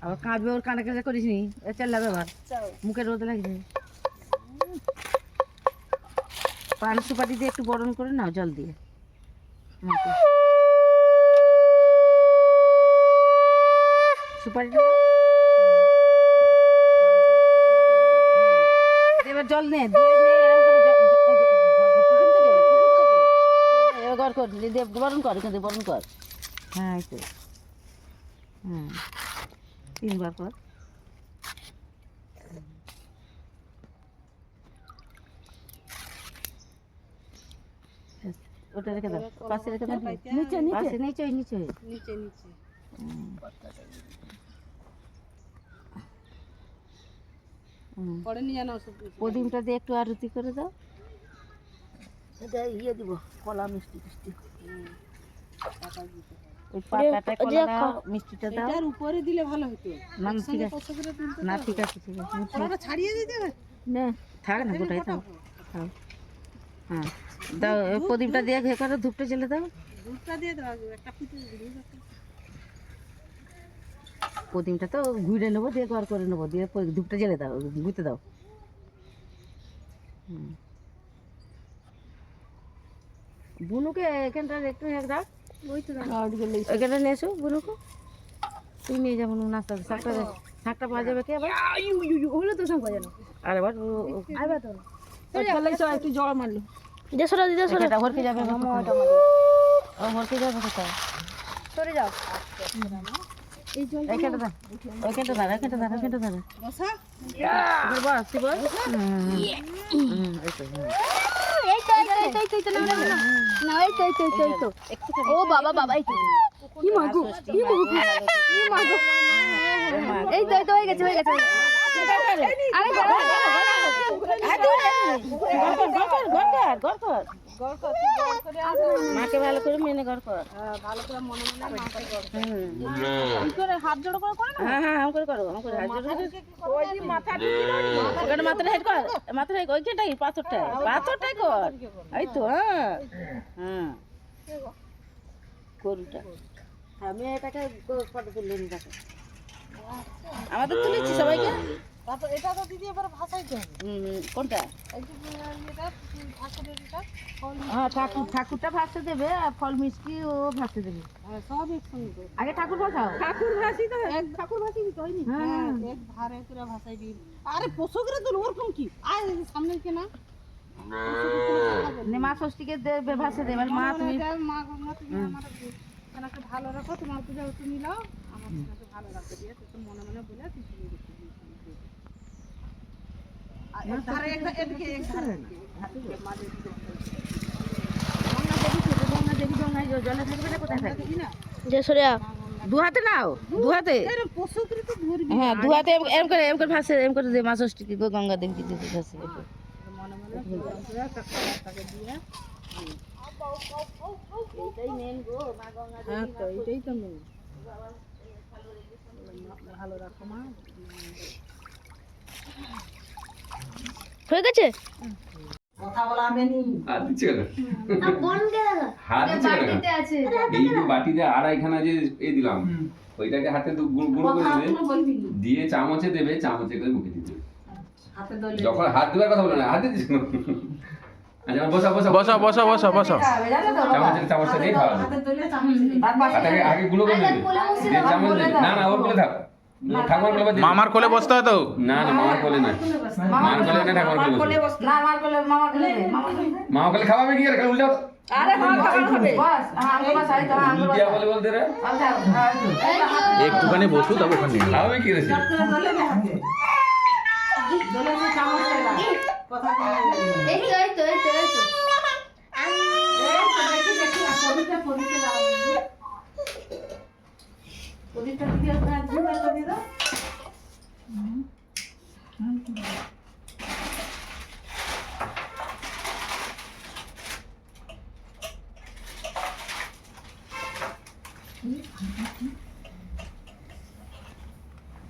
আবার কাঁদবে, ওর কানে কানে করিস নি, চেল্লাবে আবার মুখের রোদে লাগবে। পান সুপারি দিয়ে একটু বরণ করে নাও জল দিয়ে। সুপারিটা এবার জল নে, বরণ কর, এখান থেকে বরণ কর। হ্যাঁ এই তো, হ্যাঁ 3 বার কর। ওটা রেখে দাও, পাশে রেখে দাও, নিচে নিচে নিচে নিচে নিচে নিচে। পরে নিয়ে নাও সব। প্রদীপটা দিয়ে একটু আরতি করে দাও। এটা ইয়ে দিব, কলা মিষ্টি মিষ্টি। ওই পাতাটা কলা দাও, মিষ্টিটা দাও। এটার উপরে দিলে ভালো হতো। না ঠিক আছে, না ঠিক আছে, ঠিক আছে। কলাটা ছাড়িয়ে দিতে না, থাক না, গোটাই থাক। হ্যাঁ দাও, প্রদীপটা দিয়ে ঘে করে ধূপটা জ্বেলে দাও। ধূপটা দিয়ে দাও, একটা ফুটে দিয়ে দাও। প্রদীপটা তো ঘুরে নেবো, দিয়ে ঘর করে নেবো, দিয়ে ধূপটা জ্বেলে দাও, গুঁতে দাও। বুনুকে এখানটা একটু রাখ, এখানটা নিয়ে এসো বুনুকে। তুই নিয়ে যাবো নাস্তা, শাকটা পাওয়া যাবে কি আবার? ওগুলো তো সব পাওয়া যাবে। আর এবার তো একটু জল মারলো, হরকে যাবে, হরকে যাবে কোথায়? সরে যাও, এইখানটা দাঁড়া, ওইখানটা দাঁড়া, এখানটা দাঁড়া, এখানটা দাঁড়া। বস তুই বস। ও বাবা বাবা, এই তো কি মাগো, কি মাগো, কি মাগো, এই তো এই তো হয়ে গেছে, হয়ে গেছে। আরে মাকে ভালো করে মেনে ঘর কর, ভালো করে মনে মনে হাত জোড়ো করে করো। হ্যাঁ হ্যাঁ আম করে করো, আম করে হাত জোড়ো করে। ওই মাথা ওখানে মাথাটা হেড কর, মাথাটা ওইখানটাই পাথরটাই, পাথরটাই কর। এই তো হ্যাঁ হ্যাঁ গরুটা। আমি এটাকে ফটো তুলে নিই, আমাদের তুলেছি সবাইকে। তারপর এটা তো দিদি এবার ভাসাইতে হবে। কোনটা? হ্যাঁ ঠাকুরটা ভাসতে দেবে, আর ফল মিষ্টি ও ভাসতে দেবে, সব একসঙ্গে। আগে ঠাকুর ভাসাও, ঠাকুর ভাসি তো ঠাকুর ভাসি তো হয়নি। হ্যাঁ এক ধারে করে ভাসাই দিই। আরে পোষকরে তো ওরকম কি আয় সামনে কে না মা ষষ্ঠীকে দেবে, ভাসে দেবে। মা তুমি মা গঙ্গা, তুমি আমার একটা ভালো রাখো, তোমার পূজা তুমি নাও, আমার ভালো রাখতে দিয়ে তো মনে মনে বলে তুমি চলে যেতে। দু হাতে নাও, দু হাতে, হ্যাঁ দু হাতে এম করে ভাসে, এম করে দে মা ষষ্ঠীকে, গঙ্গা দেবীকে দিতে ভাসে। এইটাই মেন গো, মা গঙ্গা দেবী, এইটাই তো মেন। ভালো রাখো মা। হয়ে গেছে, কথা বলা মেনি আর দিচ্ছে কেন? কোন গেলা হাত দিচ্ছে কেন? বাটিতে আছে, এই যে বাটিতে আড়াইখানা যে এই দিলাম, ওইটাকে হাতে গুঁড়ো করে দেবে, দিয়ে চামচে দেবে, চামচে করে মুখে দিবে। হাতে দলে যখন হাত দেওয়ার কথা বলে না, হাতে দিচ্ছে না। আচ্ছা বসা বসা বসা বসা বসা বসা চামচটা দিয়ে খাওয়া হাতে দলে চামচ হাতে আগে গুঁড়ো করে দেবে, দিয়ে চামচ দেবে। না না ওর কোলে থাক, ঠাকুর কোলে বসে। মামার কোলে বসতে হয় তো? না না মামার কোলে না, মামার কোলে না, ঠাকুর কোলে বসে। না আমার কোলে, মামার কোলে, মামা কোলে খাওয়াবে কি আর উল্টা? আরে মামা খাবার খাবে বস, আমরা বাস আই তো আমরা উল্টিয়া বলে বলতে রে, একটুখানি বসু তবে ওখানে খাওয়াবে কি রে? দলে না হাতে দলে যে চামচ খেলা কথা বলে। এই তো এই তো এই তো এই তো পবিত্র পবিত্র দাও, পবিত্র দিয়ে দাও, দুটো দিয়ে দাও।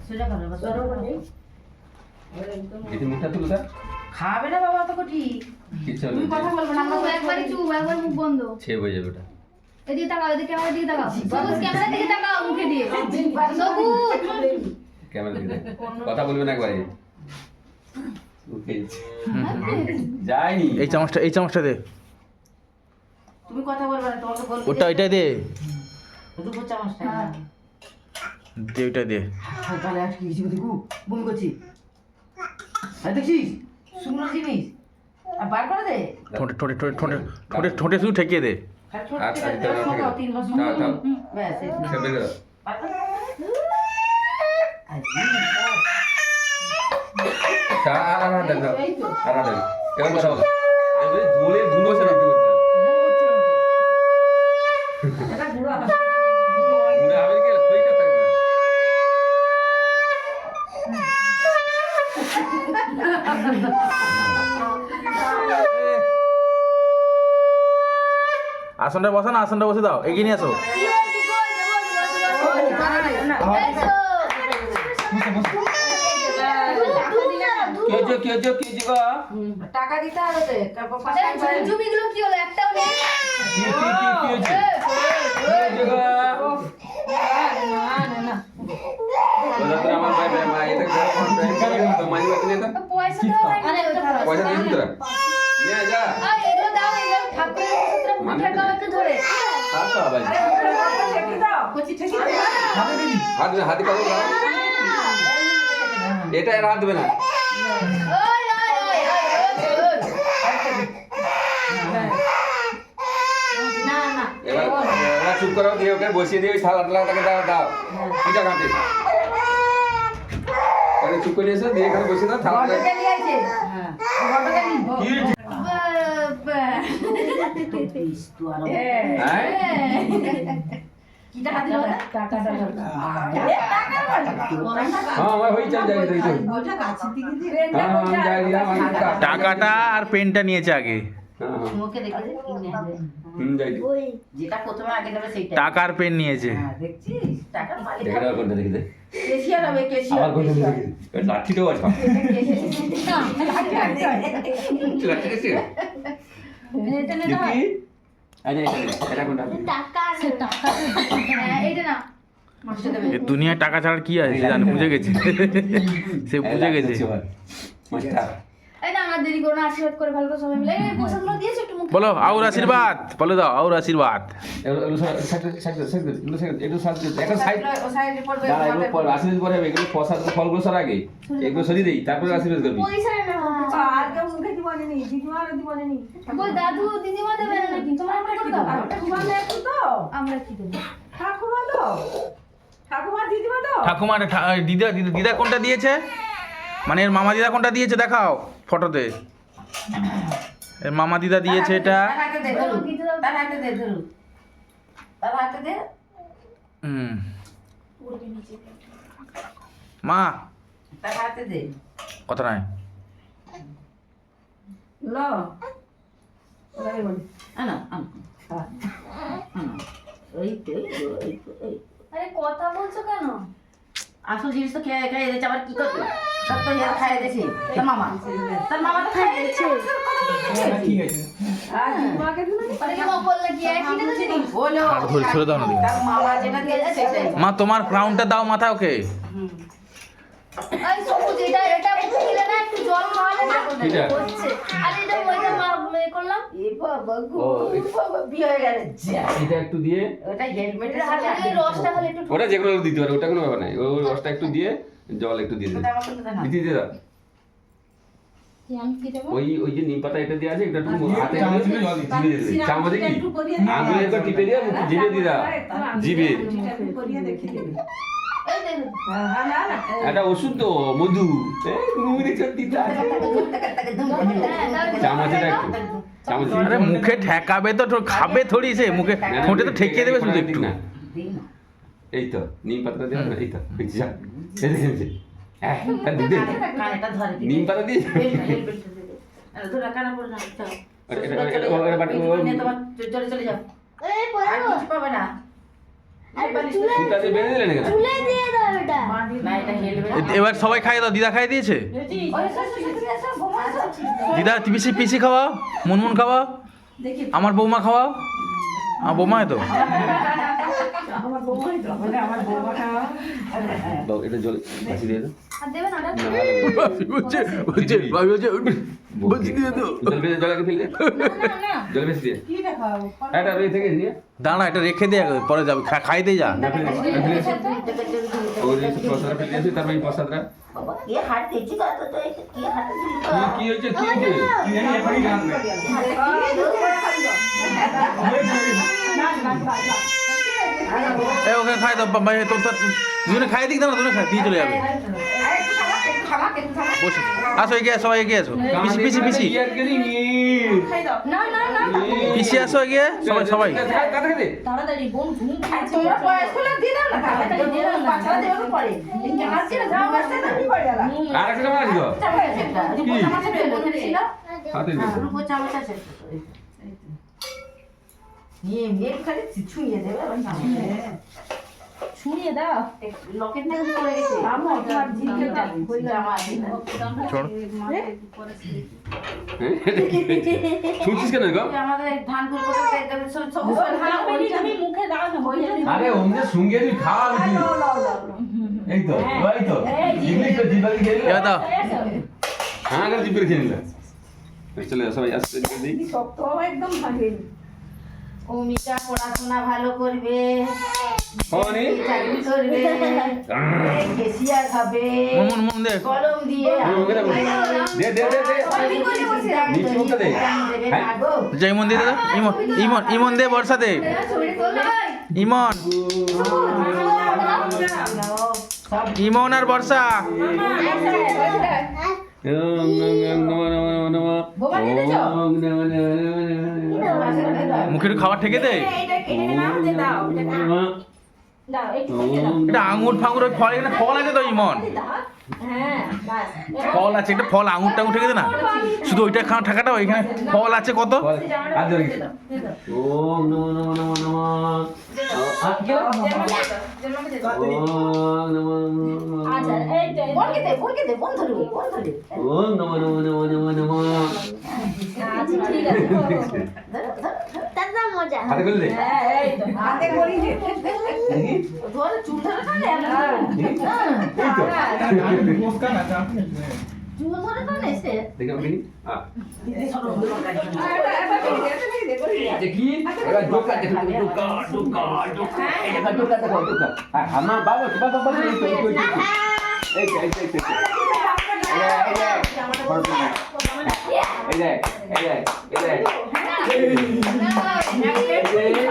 সেটা করো বাবা, সরো বলে এতে মুখটা তুলে দাও। খাবে না বাবা, তো কটি কিচ্ছু তুমি কথা বলবে না, আমরা একবারে চুপ, একবার মুখ বন্ধ। ছেয়ে হয়ে যাবে ওটা। এদিকে তাকাও, এদিকে ক্যামেরা দিকে তাকাও, সবুজ ক্যামেরা দিকে তাকাও, মুখে দিয়ে সবুজ। ক্যামেরা দিকে কথা বলবেন একবারে যাইনি এই চামচটা দে। তুমি কথা বলবে না, তোমাকে বলবো ওটা এটা দে, দুটো চামচটা দে ওইটা দে। তাহলে আজকে কিছু দেখু বমি করছি, আর দেখছিস শুকনো জিনিস আর বার করে দে। ঠোঁটে শুধু ঠেকিয়ে দে। আচ্ছা, তিন মাস ব্যাস বার করে। এই তো এটা গুঁড়ো হবে। আসনটা বসা না, আসনটা বসে দাও, এগিয়ে নিয়ে আসো। টাকা দিতে হবে তো, জমিগুলো কি হলো একটাও নেই পয়সা দাও পয়সা দিয়েছি তোরা নিয়ে যা এগুলো দাও এগুলো ঠাকুরের সূত্রে মুখে দাও একটু ধরে তারপর আবার হাতে কথা বলো। এটা এর হাত দেবে না। ওই না না এবার এবার চুপ করো, দিয়ে ওকে বসিয়ে দিয়ে ওই থালাটাকে দাও পিঠা ঘাটে তাহলে চুপ করে এসে দিয়ে এখানে বসিয়ে দাও থালাটা। ঘটকে নিয়ে আইছে। হ্যাঁ ঘটকে নি কি হয়েছে? তুই আর হ্যাঁ কি টাকা দিল টাকাটা হ্যাঁ আমার হয়ে চাল যাই দিই তো ওটা কাছে দিকে দিয়ে হ্যাঁ আমি যাই দিলাম আমি টাকাটা আর পেনটা নিয়েছে আগে। হ্যাঁ মুখে দেখে যে কি নেবে যাই দিই যেটা প্রথমে আগে নেবে সেইটা। টাকার পেন নিয়েছে। হ্যাঁ দেখছিস টাকার মালিক দেখে দাও কোনটা দেখে দে কেশিয়ার হবে কেশিয়ার। আবার কোনটা দেখে দে লাঠিটাও আছে লাঠি আছে এটা নে দেখি আরে এটা কোনটা টাকা হ্যাঁ এইটা না মাসে দেবে। এ দুনিয়ায় টাকা ছাড়া কি আছে সে জানে, বুঝে গেছে সে বুঝে গেছে। মাস্টার এই না আমার দেরি করো না, আশীর্বাদ করে ভালো করে সবাই মিলে এই পয়সাগুলো দিয়েছো একটু মুখে বলো আউর আশীর্বাদ, বলে দাও আউর আশীর্বাদ। এগুলো একটু সাইড একটা সাইড ও সাইডে পড়বে দাঁড়া এগুলো পর আশীর্বাদ পরে হবে, এগুলো প্রসাদ ফলগুলো সর আগে এগুলো সরিয়ে দেই তারপরে আশীর্বাদ করবি। পয়সা না আর কেউ মুখে দিবানি নি দিদিমার দিবানি নি বল দাদু দিদিমা দেবে না নাকি তোমরা আমরা করে দাও ঠাকুমা একটু তো আমরা কি দেব ঠাকুমা তো ঠাকুমা দিদিমা তো ঠাকুমার দিদা কোনটা দিয়েছে, মানে এর মামা দিদা কোনটা দিয়েছে দেখাও ফটোতে। এর মামা দিদা দিয়েছে এটা। তার হাতে দে ধরু তার হাতে দে ধরু তার হাতে দে মা তার হাতে দে কথা নাই। লো ওলাই বল আনা আনা এই তো এই তো এই আরে কথা বলছো কেন আসল জিনিস তো খেয়ে খেয়ে দিয়েছে, আবার কি করবে সব তো ইয়ার খাইয়ে দিয়েছে তোর মামা তো খাইয়ে দিয়েছে। ঠিক আছে আরে মা বললে কি একই না দিদি বলো আর ধরে ছেড়ে দাও না দিদি। তার মামা যেটা দিয়েছে সেটাই। মা তোমার ক্রাউনটা দাও মাথা ওকে। এই সবুজ এটা মুখে দিলে না একটু জল খাওয়ালে না কিটা? হচ্ছে আরে এটা ওইটা মা করলাম এ বাবা গো ও, বাবা বিয়ে হয়ে গেল যা। এটা একটু দিয়ে ওটা হেলমেটের এটা হাতে হাতে দিয়ে রসটা খালি একটু ওটা যেগুলো দিতে পারে ওটা কোনো ব্যাপার নাই, ওই রসটা একটু দিয়ে জল একটু দিয়ে ওটা আমাকে দাও না। দিতে দাও। আমি কি দেব ওই যে নিম পাতা এটা দিয়ে আছে এটা একটু হাতে জিভে দিয়ে দে চামচে কি আঙুলে একবার টিপে দিয়ে জিভে দিয়ে দাও জিভে। এই দেখো এটা ওষুধ তো মধু মুড়ি চট্টিটা চামচেটা একটু চামচ আরে মুখে ঠেকাবে তো খাবে থোড়ি সে, মুখে ঠোঁটে তো ঠেকিয়ে দেবে শুধু একটু। দিই না এই তো নিম পাতা দিয়ে এই তো দেখছি যা এই দেখেছি হ্যাঁ দিদি কানেটা ধরে দিই নিম পাতা দিয়ে হেলমেট আরে ধরে কানা পড়ে না চল তোমার চলে চলে যাও এই আর কিছু পাবে না সুতা দিয়ে বেঁধে দিলেন কেন? তুলে দিয়ে দাও এটা না এটা হেলমেট এবার সবাই খাইয়ে দাও, দিদা খাইয়ে দিয়েছে। দিদা পিসি খাওয়াও, মুনমুন খাওয়াও, দেখি আমার বৌমা খাওয়াও, বোমায় তো দাও, এটা জল বাসি দিয়ে দাও। আর দেবে না ওটা? জল বেশি জল আগে ফেলে দে। জল বেশি দিয়ে এটা রয়ে থেকে দিয়ে দাঁড়া এটা রেখে দে পরে যাবে খাইতে যা না ফেলে ফেলে ওই যে প্রসাদ ফেলে দিয়েছি তারপর এই প্রসাদটা কি হয়েছে কি হয়েছে ওখানে খাই দাও দুজনে খাই দিক না দুজনে খাই দিয়ে চলে যাবে বসে আসো এগিয়ে আসো এগিয়ে আসো পিছি পিছি না না না পিছিয়ে আসো এগিয়ে সবাই সবাই তাড়াতাড়ি বোন ঘুম খেয়েছে তোমরা বয়স্করা দিয়ে দাও না তাড়াতাড়ি দিয়ে দাও না বাচ্চারা দেওয়ার পরে ইনকে আসছে না যাও আসছে না কি করে গেল আর একটা মাছ দাও চামচ ছিল হাতে দে রূপো চামচ আছে নিয়ে মেঘ খালি ছুঁয়ে দেবে ছুঁয়ে দাও লকেট না পড়ে গেছে আমো তোমার ঝিলকে দাও কই জামা छोड़ ছুটছিস কেন গো আমাদের ধান ফুল করতে দেবে সব সব ভালো করে তুমি মুখে দাও না হয়ে যাবে আরে ওমনে সঙ্গে তুই খাওয়া তুই এই তো ওই তো জিবলি তো জিবালি খেয়ে এবার দাও হ্যাঁ করে জিবলি খেয়ে নিলা চলে সবাই আসতে দিই সব তো একদম ভাগে ও মিটা পড়াশোনা ভালো করবে হনি চাকরি করবে কেসিয়ার খাবে মন দে কলম দিয়ে দে দে দে দে নিচে মুখটা দে যে ইমন দিয়ে দাও ইমন ইমন ইমন দে বর্ষা দে ইমন ইমন আর বর্ষা মুখের খাবার ঠেকে দে এটা আঙুর ফাঙুর ওই ফল এখানে ফল আছে তো ইমন ফল আছে একটা ফল আঙুর টাঙুর ঠেকে দে না শুধু ওইটা খাওয়া ঠাকাটা ওইখানে ফল আছে কত আর ধরে ওম নমো নমো নমো নমো ওম নমো নমো নমো নমো নমো হাতে করে দে দেখে দেখি দেখি এবার ডোকা দেখো ডোকা ডোকা ডোকা এটা ডোকা দেখো ডোকা আমার বাবা বাবা এই এই এই এই এই এই